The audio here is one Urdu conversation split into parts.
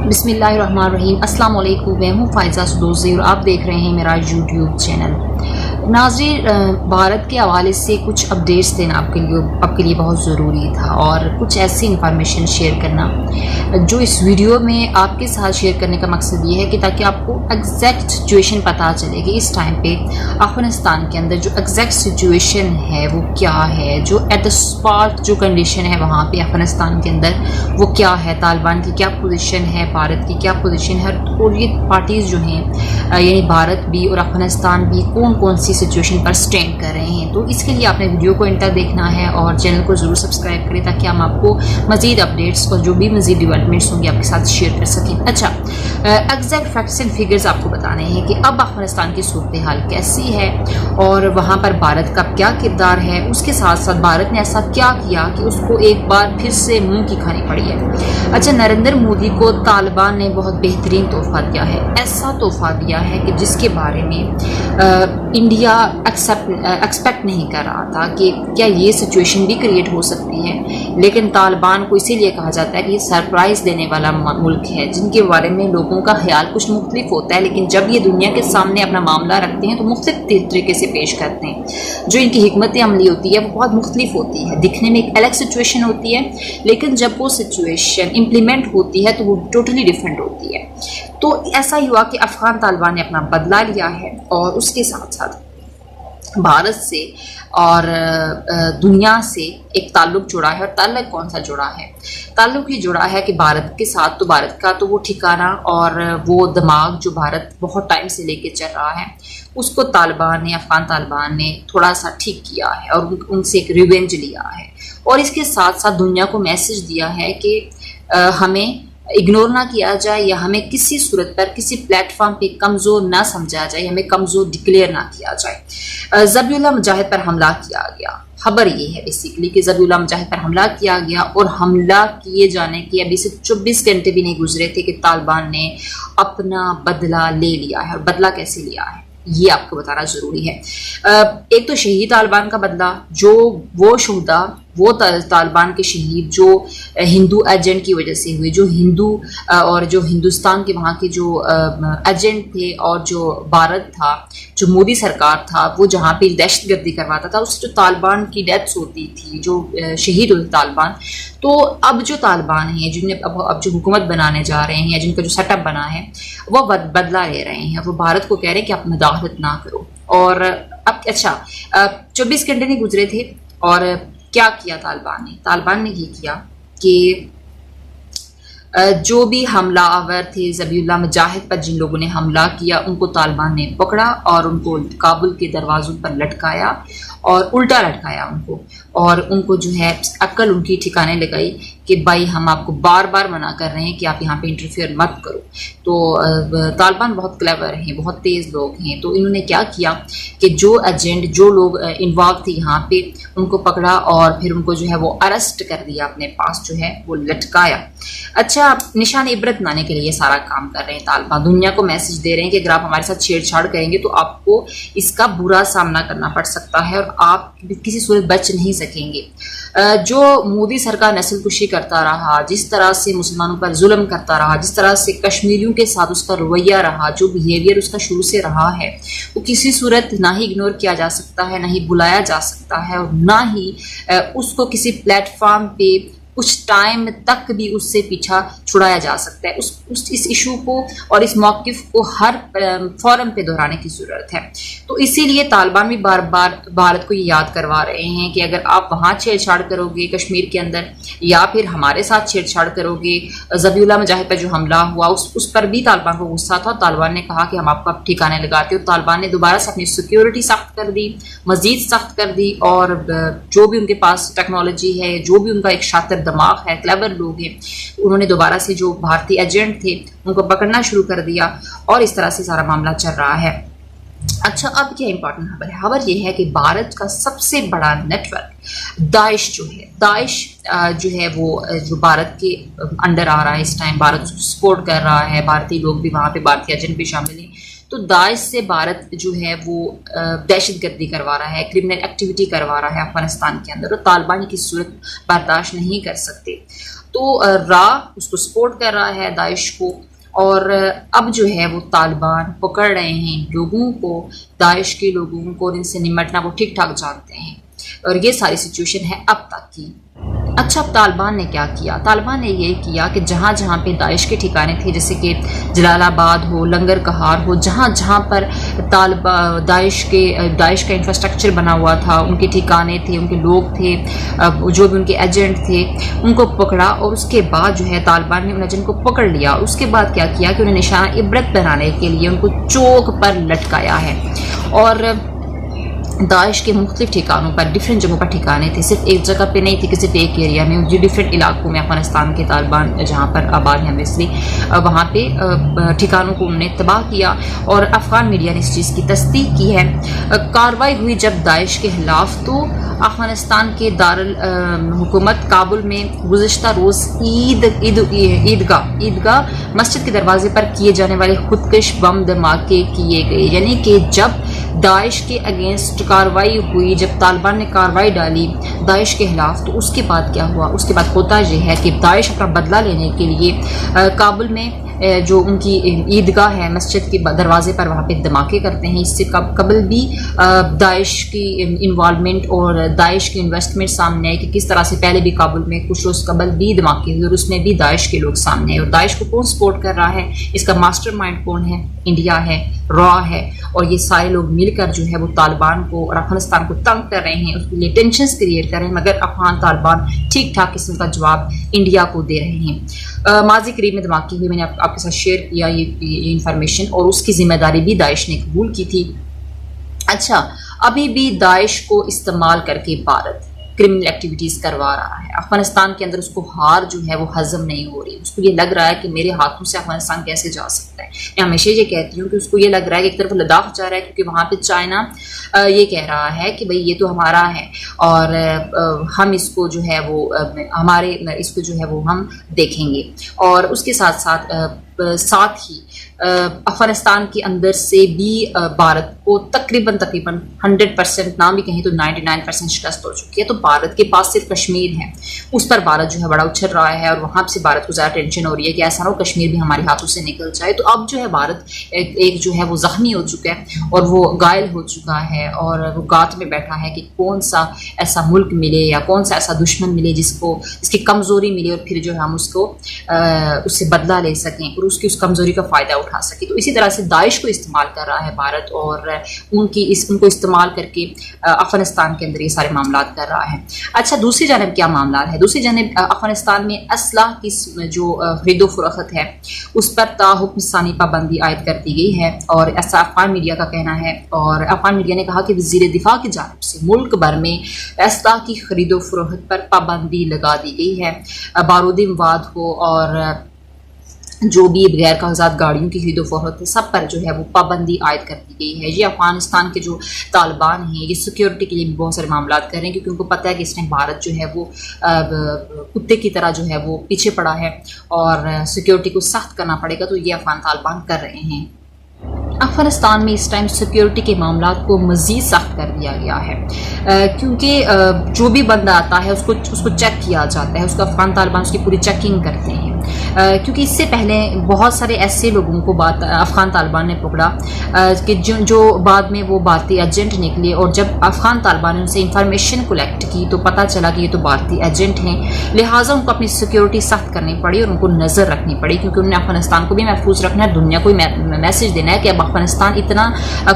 بسم اللہ الرحمن الرحیم۔ السلام علیکم، میں ہوں فائزہ سدوزی اور آپ دیکھ رہے ہیں میرا یوٹیوب چینل۔ ناظرین، بھارت کے حوالے سے کچھ اپڈیٹس دینا آپ کے لیے بہت ضروری تھا اور کچھ ایسی انفارمیشن شیئر کرنا جو اس ویڈیو میں آپ کے ساتھ شیئر کرنے کا مقصد یہ ہے کہ تاکہ آپ کو ایگزیکٹ سچویشن پتہ چلے کہ اس ٹائم پہ افغانستان کے اندر جو ایگزیکٹ سچویشن ہے وہ کیا ہے، جو ایٹ دا اسپاٹ جو کنڈیشن ہے وہاں پہ افغانستان کے اندر وہ کیا ہے، طالبان کی کیا پوزیشن ہے، بھارت کی کیا پوزیشن ہے، اور یہ پارٹیز جو ہیں یعنی بھارت بھی اور افغانستان بھی کون سی سچویشن پر سٹینڈ کر رہے ہیں۔ تو اس کے لیے آپ نے ویڈیو کو انٹر دیکھنا ہے اور چینل کو ضرور سبسکرائب کریں تاکہ ہم آپ کو مزید اپڈیٹس اور جو بھی مزید ڈیولپمنٹس ہوں گی آپ کے ساتھ شیئر کر سکیں۔ اچھا، ایگزیکٹ فیکٹس اینڈ فگرز آپ کو بتانے ہیں کہ اب افغانستان کی صورتحال کیسی ہے اور وہاں پر بھارت کا کیا کردار ہے، اس کے ساتھ ساتھ بھارت نے ایسا کیا کیا کہ اس کو ایک بار پھر سے منہ کی کھانی پڑی ہے۔ اچھا، نریندر مودی کو طالبان نے بہت بہترین تحفہ دیا ہے، ایسا تحفہ دیا ہے کہ جس کے بارے میں انڈیا ایکسپیکٹ نہیں کر رہا تھا کہ کیا یہ سچویشن بھی کریٹ ہو سکتی ہے، لیکن طالبان کو اسی لیے کہا جاتا ہے کہ یہ سرپرائز دینے والا ملک ہے جن کے بارے میں لوگوں کا خیال کچھ مختلف ہوتا ہے، لیکن جب یہ دنیا کے سامنے اپنا معاملہ رکھتے ہیں تو مختلف طریقے سے پیش کرتے ہیں۔ جو ان کی حکمت عملی ہوتی ہے وہ بہت مختلف ہوتی ہے، دکھنے میں ایک الگ سچویشن ہوتی ہے لیکن جب وہ سچویشن امپلیمنٹ ہوتی ہے تو وہ ٹوٹلی ڈفرینٹ ہوتی ہے۔ تو ایسا ہی ہوا کہ افغان طالبان نے اپنا بدلہ لیا ہے اور اس کے ساتھ ساتھ بھارت سے اور دنیا سے ایک تعلق جڑا ہے۔ اور تعلق کون سا جڑا ہے؟ تعلق یہ جڑا ہے کہ بھارت کے ساتھ تو بھارت کا تو وہ ٹھکانہ اور وہ دماغ جو بھارت بہت ٹائم سے لے کے چل رہا ہے اس کو طالبان نے، افغان طالبان نے تھوڑا سا ٹھیک کیا ہے اور ان سے ایک ریونج لیا ہے، اور اس کے ساتھ ساتھ دنیا کو میسج دیا ہے کہ ہمیں اگنور نہ کیا جائے یا ہمیں کسی صورت پر کسی پلیٹ فارم پہ کمزور نہ سمجھا جائے، ہمیں کمزور ڈکلیئر نہ کیا جائے۔ ذبیح اللہ مجاہد پر حملہ کیا گیا، خبر یہ ہے بیسیکلی کہ ذبیح اللہ مجاہد پر حملہ کیا گیا اور حملہ کیے جانے کے ابھی سے 24 گھنٹے بھی نہیں گزرے تھے کہ طالبان نے اپنا بدلہ لے لیا ہے۔ اور بدلہ کیسے لیا ہے یہ آپ کو بتانا ضروری ہے۔ ایک تو شہید طالبان کا بدلہ، جو وہ شہداء، وہ طالبان کے شہید جو ہندو ایجنٹ کی وجہ سے ہوئے، جو ہندو اور جو ہندوستان کے وہاں کے جو ایجنٹ تھے اور جو بھارت تھا، جو مودی سرکار تھا، وہ جہاں پہ دہشت گردی کرواتا تھا، اس سے جو طالبان کی ڈیتھس ہوتی تھی، جو شہید ہوتے طالبان، تو اب جو طالبان ہیں جن نے اب جو حکومت بنانے جا رہے ہیں، جن کا جو سیٹ اپ بنا ہے وہ بدلہ لے رہے ہیں، وہ بھارت کو کہہ رہے ہیں کہ آپ مداخلت نہ کرو۔ اور اب اچھا 24 گھنٹے نہیں گزرے تھے اور کیا کیا طالبان نے یہ کیا کہ جو بھی حملہ آور تھے ذبیح اللہ مجاہد پر، جن لوگوں نے حملہ کیا ان کو طالبان نے پکڑا اور ان کو کابل کے دروازوں پر لٹکایا اور الٹا لٹکایا ان کو، اور ان کو جو ہے عقل ان کی ٹھکانے لگائی کہ بھائی ہم آپ کو بار بار منع کر رہے ہیں کہ آپ یہاں پہ انٹرفیئر مت کرو۔ تو طالبان بہت کلیور ہیں، بہت تیز لوگ ہیں، تو انہوں نے کیا کیا کہ جو ایجنٹ، جو لوگ انوالو تھے یہاں پہ، ان کو پکڑا اور پھر ان کو جو ہے وہ ارسٹ کر دیا، اپنے پاس جو ہے وہ لٹکایا۔ اچھا، نشان عبرت بنانے کے لیے یہ سارا کام کر رہے ہیں طالبان، دنیا کو میسج دے رہے ہیں کہ اگر آپ ہمارے ساتھ چھیڑ چھاڑ کریں گے تو آپ کو اس کا برا سامنا کرنا پڑ سکتا ہے اور آپ کسی صورت بچ نہیں سکیں گے۔ جو مودی سرکار نسل کشی کرتا رہا، جس طرح سے مسلمانوں پر ظلم کرتا رہا، جس طرح سے کشمیریوں کے ساتھ اس کا رویہ رہا، جو بیہیویئر اس کا شروع سے رہا ہے، وہ کسی صورت نہ ہی اگنور کیا جا سکتا ہے، نہ ہی بلایا جا سکتا ہے، اور نہ ہی اس کو کسی پلیٹ فارم پہ کچھ ٹائم تک بھی اس سے پیچھا چھڑایا جا سکتا ہے۔ اس ایشو کو اور اس موقف کو ہر فورم پہ دہرانے کی ضرورت ہے۔ تو اسی لیے طالبان بھی بار بار بھارت کو یہ یاد کروا رہے ہیں کہ اگر آپ وہاں چھیڑ چھاڑ کرو گے کشمیر کے اندر، یا پھر ہمارے ساتھ چھیڑ چھاڑ کرو گے، ذبیح اللہ مجاہد پر جو حملہ ہوا اس پر بھی طالبان کو غصہ تھا، اور طالبان نے کہا کہ ہم آپ کو اب ٹھکانے لگاتے ہیں، اور طالبان نے دوبارہ سے اپنی سیکیورٹی سخت کر دی، مزید سخت کر دی، اور جو بھی ان کے پاس ٹیکنالوجی ہے، جو بھی ان کا ایک شاطر دماغ ہے، کلیور لوگ ہیں، انہوں نے دوبارہ سے جو بھارتی ایجنٹ تھے ان کو پکڑنا شروع کر دیا، اور اس طرح سے سارا معاملہ چل رہا ہے۔ اچھا، اب کیا امپورٹنٹ خبر ہے؟ خبر یہ ہے کہ بھارت کا سب سے بڑا نیٹ ورک داعش جو ہے، داعش جو ہے وہ جو بھارت کے انڈر آ رہا ہے اس ٹائم، بھارت اس کو سپورٹ کر رہا ہے، بھارتی لوگ بھی وہاں پہ، بھارتی ایجنٹ بھی شامل ہیں، تو داعش سے بھارت جو ہے وہ دہشت گردی کروا رہا ہے، کرمنل ایکٹیویٹی کروا رہا ہے افغانستان کے اندر، اور طالبان کی صورت برداشت نہیں کر سکتے۔ تو را اس کو سپورٹ کر رہا ہے داعش کو، اور اب جو ہے وہ طالبان پکڑ رہے ہیں لوگوں کو، داعش کے لوگوں کو، ان سے نمٹنا وہ ٹھیک ٹھاک جانتے ہیں، اور یہ ساری سچویشن ہے اب تک کی۔ اچھا، اب طالبان نے کیا کیا؟ طالبان نے یہ کیا کہ جہاں جہاں پہ داعش کے ٹھکانے تھے، جیسے کہ جلال آباد ہو، لنگر کہار ہو، جہاں جہاں پر داعش کا انفراسٹرکچر بنا ہوا تھا، ان کے ٹھکانے تھے، ان کے لوگ تھے، جو بھی ان کے ایجنٹ تھے، ان کو پکڑا، اور اس کے بعد جو ہے طالبان نے ان ایجنٹ کو پکڑ لیا۔ اس کے بعد کیا کیا کہ انہیں نشانہ عبرت بنانے کے لیے ان کو چوک پر لٹکایا ہے، اور داعش کے مختلف ٹھکانوں پر، ڈفرینٹ جگہوں پر ٹھکانے تھے، صرف ایک جگہ پہ نہیں تھے کہ صرف ایک ایریا میں، جو ڈفرینٹ علاقوں میں افغانستان کے طالبان جہاں پر آباد ہیں بیسلی، وہاں پہ ٹھکانوں کو انہوں نے تباہ کیا، اور افغان میڈیا نے اس چیز کی تصدیق کی ہے۔ کارروائی ہوئی جب داعش کے خلاف، تو افغانستان کے دارالحکومت کابل میں گزشتہ روز عیدگاہ مسجد کے دروازے پر کیے جانے والے خودکش بم دھماکے کیے گئے، یعنی کہ جب داعش کے اگینسٹ کارروائی ہوئی، جب طالبان نے کارروائی ڈالی داعش کے خلاف، تو اس کے بعد کیا ہوا؟ اس کے بعد ہوتا یہ ہے کہ داعش اپنا بدلہ لینے کے لیے کابل میں جو ان کی عیدگاہ ہے مسجد کے دروازے پر، وہاں پہ دھماکے کرتے ہیں۔ اس سے قبل بھی داعش کی انوالومنٹ اور داعش کی انویسٹمنٹ سامنے ہے کہ کس طرح سے پہلے بھی کابل میں کچھ روز قبل بھی دھماکے ہوئے، اور اس میں بھی داعش کے لوگ سامنے ہیں، اور داعش کو کون سپورٹ کر رہا ہے، اس کا ماسٹر مائنڈ کون ہے؟ انڈیا ہے، را ہے، اور یہ سارے لوگ مل کر جو ہے وہ طالبان کو اور افغانستان کو تنگ کر رہے ہیں، اس کے لیے ٹینشنز کریٹ کر رہے ہیں، مگر افغان طالبان ٹھیک ٹھاک قسم کا جواب انڈیا کو دے رہے ہیں۔ ماضی قریب میں دھماکے ہوئے، میں نے آپ کے ساتھ شیئر کیا یہ انفارمیشن، اور اس کی ذمہ داری بھی داعش نے قبول کی تھی۔ اچھا، ابھی بھی داعش کو استعمال کر کے بھارت کرمنل ایکٹیویٹیز کروا رہا ہے۔ افغانستان کے اندر اس کو ہار جو ہے وہ ہضم نہیں ہو رہی، اس کو یہ لگ رہا ہے کہ میرے ہاتھوں سے افغانستان کیسے جا سکتا ہے۔ میں ہمیشہ یہ کہتی ہوں کہ اس کو یہ لگ رہا ہے کہ ایک طرف لداخ جا رہا ہے، کیونکہ وہاں پہ چائنا یہ کہہ رہا ہے کہ بھئی یہ تو ہمارا ہے، اور ہم اس کو جو ہے وہ اس کو جو ہے وہ ہم دیکھیں گے، اور اس کے ساتھ ہی افغانستان کے اندر سے بھی بھارت کو تقریباً 100% نہ بھی کہیں تو 99% شکست ہو چکی ہے۔ تو بھارت کے پاس صرف کشمیر ہے، اس پر بھارت جو ہے بڑا اچھل رہا ہے، اور وہاں سے بھارت کو زیادہ ٹینشن ہو رہی ہے کہ ایسا نہ ہو کشمیر بھی ہمارے ہاتھوں سے نکل جائے۔ تو اب جو ہے بھارت ایک جو ہے وہ زخمی ہو چکا ہے، اور وہ گائل ہو چکا ہے، اور وہ گات میں بیٹھا ہے کہ کون سا ایسا ملک ملے یا کون سا ایسا دشمن ملے جس کی کمزوری ملے، اور پھر جو ہے ہم اس سے بدلہ لے سکیں اور اس کی کمزوری کا فائدہ اٹھا سکے۔ تو اسی طرح سے داعش کو استعمال کر رہا ہے بھارت، اور ان کو استعمال کر کے افغانستان کے اندر یہ سارے معاملات کر رہا ہے۔ اچھا، دوسری جانب کیا معاملات ہے؟ دوسری جانب افغانستان میں اسلحہ کی جو خرید و فروخت ہے اس پر تاحکم ثانی پابندی عائد کر دی گئی ہے، اور ایسا افغان میڈیا کا کہنا ہے، اور افغان میڈیا نے کہا کہ وزیر دفاع کی جانب سے ملک بھر میں اسلحہ کی خرید و فروخت پر پابندی لگا دی گئی ہے۔ بارودی مواد ہو اور جو بھی غیر کاغذات گاڑیوں کی خرید و فروخت ہے، سب پر جو ہے وہ پابندی عائد کر دی گئی ہے۔ یہ افغانستان کے جو طالبان ہیں یہ سیکیورٹی کے لیے بھی بہت سارے معاملات کر رہے ہیں، کیونکہ ان کو پتہ ہے کہ اس میں بھارت جو ہے وہ کتے کی طرح جو ہے وہ پیچھے پڑا ہے، اور سیکیورٹی کو سخت کرنا پڑے گا، تو یہ افغان طالبان کر رہے ہیں۔ افغانستان میں اس ٹائم سیکیورٹی کے معاملات کو مزید سخت کر دیا گیا ہے، کیونکہ جو بھی بندہ آتا ہے اس کو چیک کیا جاتا ہے، اس کو افغان طالبان اس کی پوری چیکنگ کرتے ہیں، کیونکہ اس سے پہلے بہت سارے ایسے لوگوں کو افغان طالبان نے پکڑا کہ جو بعد میں وہ بھارتی ایجنٹ نکلے، اور جب افغان طالبان نے ان سے انفارمیشن کلیکٹ کی تو پتہ چلا کہ یہ تو بھارتی ایجنٹ ہیں، لہٰذا ان کو اپنی سیکیورٹی سخت کرنی پڑی اور ان کو نظر رکھنی پڑی، کیونکہ انہوں نے افغانستان کو بھی محفوظ رکھنا ہے، دنیا کو میسج دینا ہے کہ اب افغانستان اتنا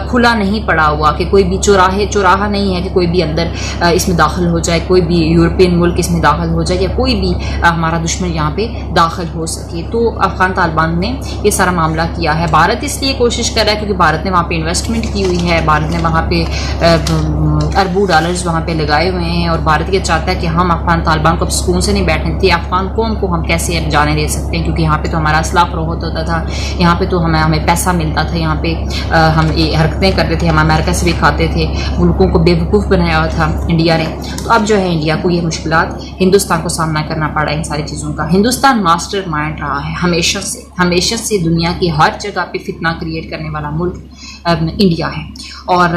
کھلا نہیں پڑا ہوا کہ کوئی بھی چوراہا نہیں ہے کہ کوئی بھی اندر اس میں داخل ہو جائے، کوئی بھی یورپین ملک اس میں داخل ہو جائے، یا کوئی بھی ہمارا دشمن یہاں پہ داخل ہو سکے۔ تو افغان طالبان نے یہ سارا معاملہ کیا ہے۔ بھارت اس لیے کوشش کر رہا ہے کیونکہ بھارت نے وہاں پہ انویسٹمنٹ کی ہوئی ہے، بھارت نے وہاں پہ اربوں ڈالرز وہاں پہ لگائے ہوئے ہیں، اور بھارت یہ چاہتا ہے کہ ہم افغان طالبان کو اب سکون سے نہیں بیٹھنے دیتے، افغان قوم کو ہم کیسے اب جانے دے سکتے ہیں، کیونکہ یہاں پہ تو ہمارا اسلحہ فروخت ہوتا تھا، یہاں پہ تو ہمیں پیسہ ملتا تھا، یہاں پہ ہم یہ حرکتیں کرتے تھے، ہم امریکہ سے بھی کھاتے تھے، ملکوں کو بے وقوف بنایا ہوا تھا انڈیا نے۔ تو اب جو ہے انڈیا کو یہ مشکلات ہندوستان کو سامنا کرنا پڑا ہے ان ساری چیزوں کا۔ ہندوستان ماسٹر مائنڈ رہا ہے ہمیشہ سے دنیا کی ہر جگہ پہ فتنہ کریٹ کرنے والا ملک انڈیا ہے، اور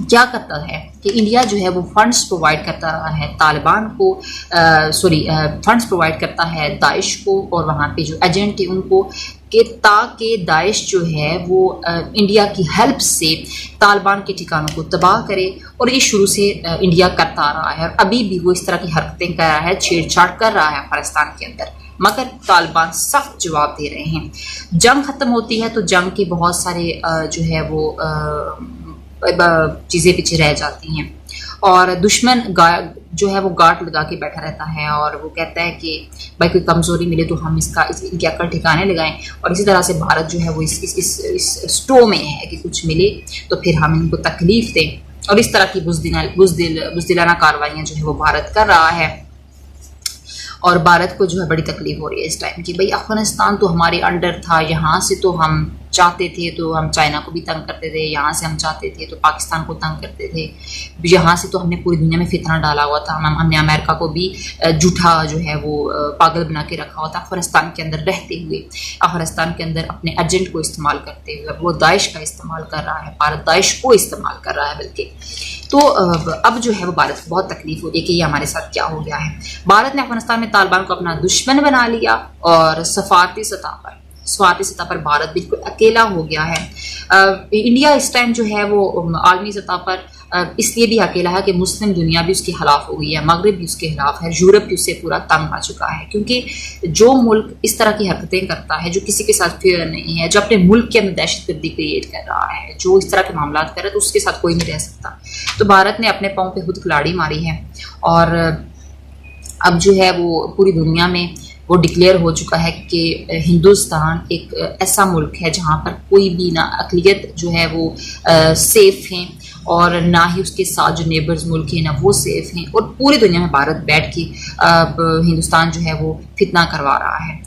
کیا کرتا ہے کہ انڈیا جو ہے وہ فنڈز پرووائڈ کرتا ہے طالبان کو، فنڈز پرووائڈ کرتا ہے داعش کو اور وہاں پہ جو ایجنٹ ہیں ان کو، کہ تاکہ داعش جو ہے وہ انڈیا کی ہیلپ سے طالبان کے ٹھکانوں کو تباہ کرے، اور یہ شروع سے انڈیا کرتا آ رہا ہے، اور ابھی بھی وہ اس طرح کی حرکتیں کر رہا ہے، چھیڑ چھاڑ کر رہا ہے افغانستان کے اندر، مگر طالبان سخت جواب دے رہے ہیں۔ جنگ ختم ہوتی ہے تو جنگ کے بہت سارے جو ہے وہ چیزیں پیچھے رہ جاتی ہیں، اور دشمن جو ہے وہ گارڈ لگا کے بیٹھا رہتا ہے، اور وہ کہتا ہے کہ بھائی کوئی کمزوری ملے تو ہم ان کی عقل ٹھکانے لگائیں، اور اسی طرح سے بھارت جو ہے وہ اس سٹو میں ہے کہ کچھ ملے تو پھر ہم ان کو تکلیف دیں، اور اس طرح کی بزدلانہ کاروائیاں جو ہے وہ بھارت کر رہا ہے، اور بھارت کو جو ہے بڑی تکلیف ہو رہی ہے اس ٹائم کی، بھئی افغانستان تو ہمارے انڈر تھا، یہاں سے تو ہم چاہتے تھے تو ہم چائنا کو بھی تنگ کرتے تھے، یہاں سے ہم چاہتے تھے تو پاکستان کو تنگ کرتے تھے، یہاں سے تو ہم نے پوری دنیا میں فتنہ ڈالا ہوا تھا، ہم نے امریکہ کو بھی جھوٹا جو ہے وہ پاگل بنا کے رکھا ہوا تھا، افغانستان کے اندر رہتے ہوئے، افغانستان کے اندر اپنے ایجنٹ کو استعمال کرتے ہوئے، وہ داعش کا استعمال کر رہا ہے، بھارت داعش کو استعمال کر رہا ہے بلکہ، تو اب جو ہے وہ بھارت کو بہت تکلیف ہوتی ہے کہ یہ ہمارے ساتھ کیا ہو گیا ہے۔ بھارت نے افغانستان میں طالبان کو اپنا دشمن بنا لیا، اور سفارتی سطح پر بھارت بالکل اکیلا ہو گیا ہے۔ انڈیا اس ٹائم جو ہے وہ عالمی سطح پر اس لیے بھی اکیلا ہے کہ مسلم دنیا بھی اس کے خلاف ہو گئی ہے، مغرب بھی اس کے خلاف ہے، یورپ بھی اس سے پورا تنگ آ چکا ہے، کیونکہ جو ملک اس طرح کی حرکتیں کرتا ہے، جو کسی کے ساتھ فیئر نہیں ہے، جو اپنے ملک کے اندر دہشت گردی کریٹ کر رہا ہے، جو اس طرح کے معاملات کر رہا ہے، تو اس کے ساتھ کوئی نہیں رہ سکتا۔ تو بھارت نے اپنے پاؤں پہ خود کلاڑی ماری ہے، اور اب جو ہے وہ پوری دنیا میں وہ ڈکلیئر ہو چکا ہے کہ ہندوستان ایک ایسا ملک ہے جہاں پر کوئی بھی نہ اقلیت جو ہے وہ سیف ہیں، اور نہ ہی اس کے ساتھ جو نیبرز ملک ہیں نہ وہ سیف ہیں، اور پوری دنیا میں بھارت بیٹھ کے ہندوستان جو ہے وہ فتنہ کروا رہا ہے۔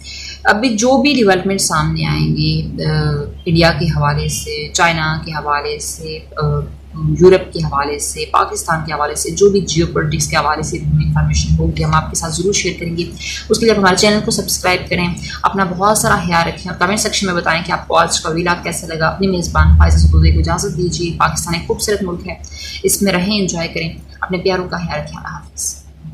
ابھی جو بھی ڈیولپمنٹ سامنے آئیں گی انڈیا کے حوالے سے، چائنا کے حوالے سے، یورپ کے حوالے سے، پاکستان کے حوالے سے، جو بھی جیو پولیٹکس کے حوالے سے انفارمیشن ہوگی ہم آپ کے ساتھ ضرور شیئر کریں گے۔ اس کے لیے آپ ہمارے چینل کو سبسکرائب کریں، اپنا بہت سارا خیال رکھیں، اور کمنٹ سیکشن میں بتائیں کہ آپ کو آج کا ویلاگ کیسا لگا۔ اپنی میزبان فائزہ سدوزئی کو اجازت دیجیے۔ پاکستان ایک خوبصورت ملک ہے، اس میں رہیں، انجوائے کریں، اپنے پیاروں کا خیال رکھیں۔ اللہ حافظ۔